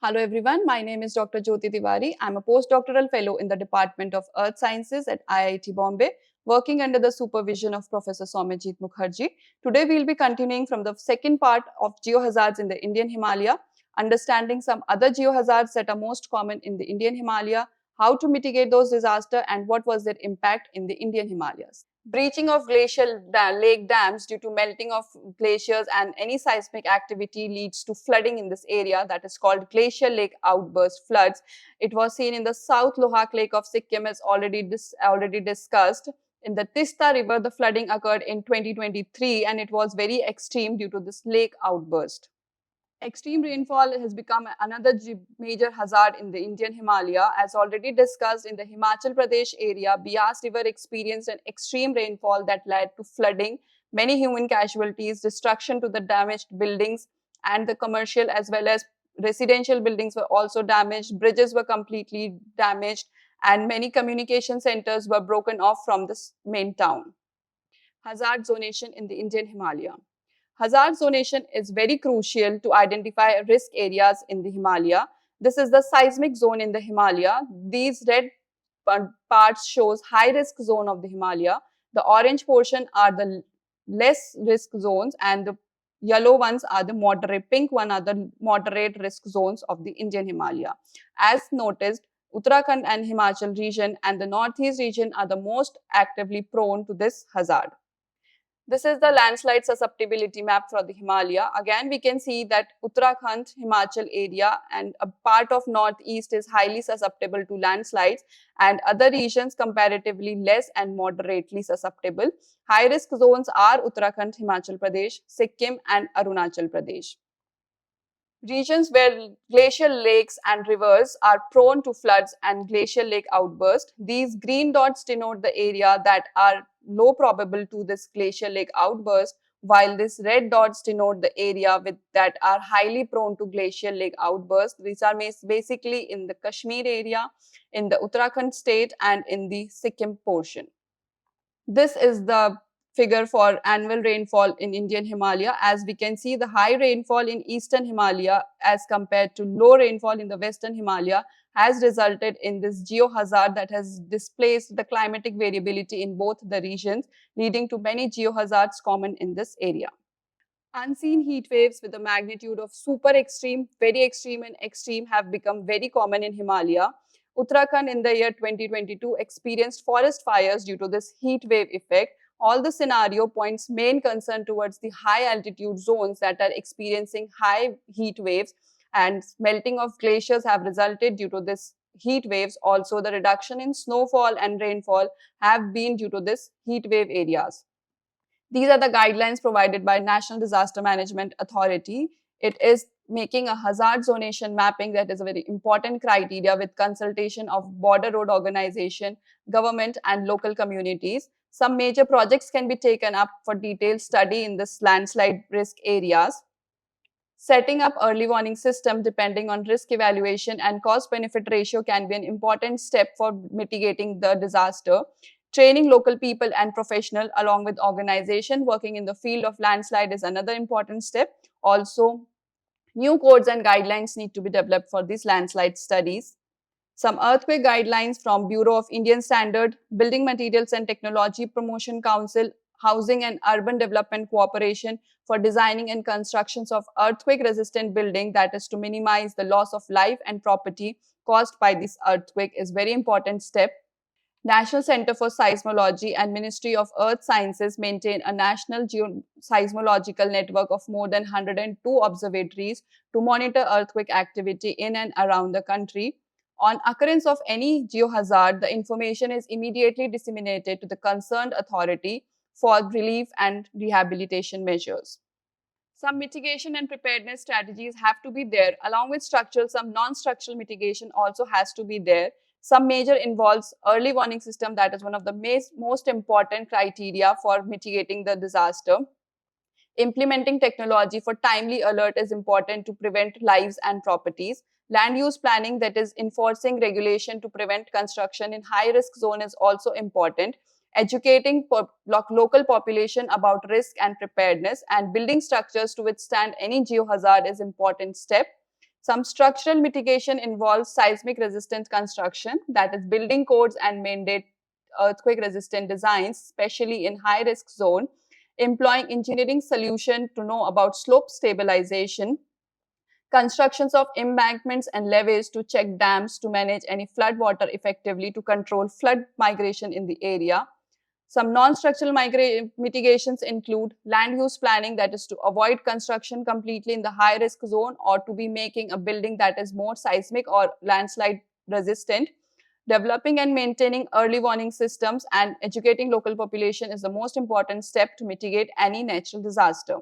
Hello everyone, my name is Dr. Jyoti Tiwari. I'm a postdoctoral fellow in the Department of Earth Sciences at IIT Bombay, working under the supervision of Professor Soumyajit Mukherjee. Today we'll be continuing from the second part of geohazards in the Indian Himalaya, understanding some other geohazards that are most common in the Indian Himalaya, how to mitigate those disasters and what was their impact in the Indian Himalayas. Breaching of glacial lake dams due to melting of glaciers and any seismic activity leads to flooding in this area that is called glacial lake outburst floods. It was seen in the South Lohak Lake of Sikkim as already discussed. In the Tista River, the flooding occurred in 2023 and it was very extreme due to this lake outburst. Extreme rainfall has become another major hazard in the Indian Himalaya. As already discussed, in the Himachal Pradesh area, Beas River experienced an extreme rainfall that led to flooding, many human casualties, destruction to the damaged buildings, and the commercial as well as residential buildings were also damaged. Bridges were completely damaged, and many communication centers were broken off from this main town. Hazard zonation in the Indian Himalaya. Hazard zonation is very crucial to identify risk areas in the Himalaya. This is the seismic zone in the Himalaya. These red parts shows high risk zone of the Himalaya. The orange portion are the less risk zones and the yellow ones are the moderate, pink one are the moderate risk zones of the Indian Himalaya. As noticed, Uttarakhand and Himachal region and the northeast region are the most actively prone to this hazard. This is the landslide susceptibility map for the Himalaya. Again, we can see that Uttarakhand, Himachal area and a part of northeast is highly susceptible to landslides and other regions comparatively less and moderately susceptible. High risk zones are Uttarakhand, Himachal Pradesh, Sikkim and Arunachal Pradesh. Regions where glacial lakes and rivers are prone to floods and glacial lake outburst. These green dots denote the area that are low probable to this glacial lake outburst, while these red dots denote the area that are highly prone to glacial lake outburst. These are basically in the Kashmir area, in the Uttarakhand state and in the Sikkim portion. This is the figure for annual rainfall in Indian Himalaya. As we can see, the high rainfall in eastern Himalaya as compared to low rainfall in the western Himalaya has resulted in this geohazard that has displaced the climatic variability in both the regions, leading to many geohazards common in this area. Unseen heat waves with a magnitude of super extreme, very extreme and extreme have become very common in Himalaya. Uttarakhand in the year 2022 experienced forest fires due to this heat wave effect. All the scenario points main concern towards the high altitude zones that are experiencing high heat waves, and melting of glaciers have resulted due to this heat waves. Also, the reduction in snowfall and rainfall have been due to this heat wave areas. These are the guidelines provided by National Disaster Management Authority. It is making a hazard zonation mapping that is a very important criteria with consultation of border road organization, government and local communities. Some major projects can be taken up for detailed study in this landslide risk areas. Setting up early warning system depending on risk evaluation and cost benefit ratio can be an important step for mitigating the disaster. Training local people and professional along with organization working in the field of landslide is another important step. Also, new codes and guidelines need to be developed for these landslide studies. Some earthquake guidelines from Bureau of Indian Standard, Building Materials and Technology Promotion Council, Housing and Urban Development Cooperation for designing and constructions of earthquake-resistant building, that is to minimize the loss of life and property caused by this earthquake, is very important step. National Center for Seismology and Ministry of Earth Sciences maintain a national seismological network of more than 102 observatories to monitor earthquake activity in and around the country. On occurrence of any geohazard, the information is immediately disseminated to the concerned authority for relief and rehabilitation measures. Some mitigation and preparedness strategies have to be there. Along with structural, some non-structural mitigation also has to be there. Some major involves early warning system, that is one of the most important criteria for mitigating the disaster. Implementing technology for timely alert is important to prevent lives and properties. Land use planning, that is enforcing regulation to prevent construction in high risk zone, is also important. Educating local population about risk and preparedness and building structures to withstand any geohazard is important step. Some structural mitigation involves seismic resistant construction, that is building codes and mandate earthquake resistant designs, especially in high risk zone, employing engineering solution to know about slope stabilization, constructions of embankments and levees to check dams to manage any flood water effectively to control flood migration in the area. Some non-structural mitigations include land use planning, that is to avoid construction completely in the high risk zone or to be making a building that is more seismic or landslide resistant. Developing and maintaining early warning systems and educating local population is the most important step to mitigate any natural disaster.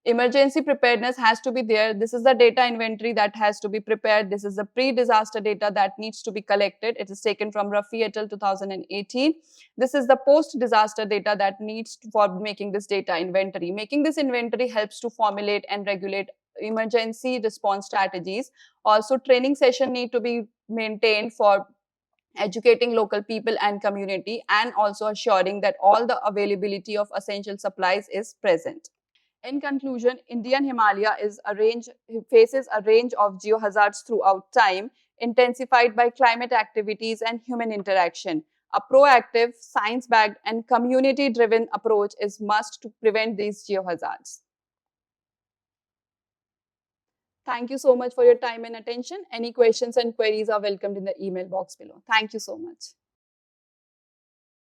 Emergency preparedness has to be there. This is the data inventory that has to be prepared. This is the pre-disaster data that needs to be collected. It is taken from Rafi et al. 2018. This is the post-disaster data that needs for making this data inventory. Making this inventory helps to formulate and regulate emergency response strategies. Also, training session need to be maintained for educating local people and community, and also assuring that all the availability of essential supplies is present. In conclusion, Indian Himalaya faces a range of geohazards throughout time, intensified by climate activities and human interaction. A proactive, science-backed and community-driven approach is must to prevent these geohazards. Thank you so much for your time and attention. Any questions and queries are welcomed in the email box below. Thank you so much.